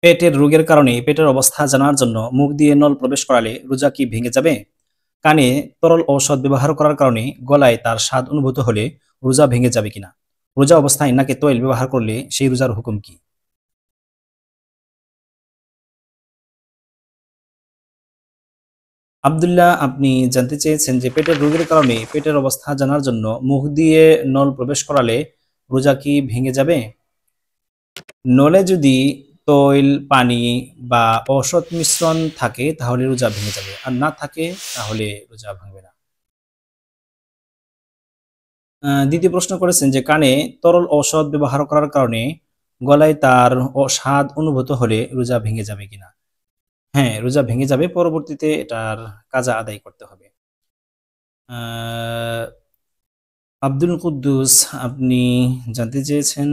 পেটের রোগের কারণে পেটের অবস্থা জানার জন্য মুখ দিয়ে নল প্রবেশ করালে রোজা কি ভেঙে যাবে? কানে তরল ঔষধ ব্যবহার করার কারণে গলায় তার স্বাদ অনুভূত হলে রোজা ভেঙে যাবে কিনা? রোজা অবস্থায় নাকে তৈল ব্যবহার করলে সেই রোজার হুকুম কি? আব্দুল্লাহ, আপনি জানতে চেয়েছেন যে পেটের রোগের কারণে পেটের অবস্থা জানার জন্য মুখ দিয়ে নল প্রবেশ করালে রোজা কি ভেঙে যাবে? নলে যদি তৈল, পানি বা ঔষধ মিশ্রণ থাকে তাহলে রোজা ভেঙে যাবে, আর না থাকে তাহলে রোজা ভাঙবে না। দ্বিতীয় প্রশ্ন করেছেন যে কানে তরল ঔষধ ব্যবহার করার কারণে গলায় তার স্বাদ অনুভূত হলে রোজা ভেঙে যাবে কিনা? হ্যাঁ, রোজা ভেঙে যাবে, পরবর্তীতে এটার কাজা আদায় করতে হবে। আহ, আব্দুল কুদ্দুস, আপনি জানতে চেয়েছেন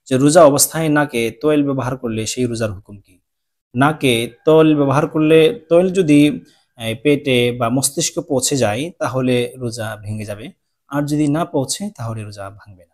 যে রোজা অবস্থায় নাকে তৈল ব্যবহার করলে সেই রোজার হুকুম কি? নাকে তৈল ব্যবহার করলে, তৈল যদি পেটে বা মস্তিষ্কে পৌঁছে যায় তাহলে রোজা ভেঙে যাবে, আর যদি না পৌঁছে তাহলে রোজা ভাঙবে না।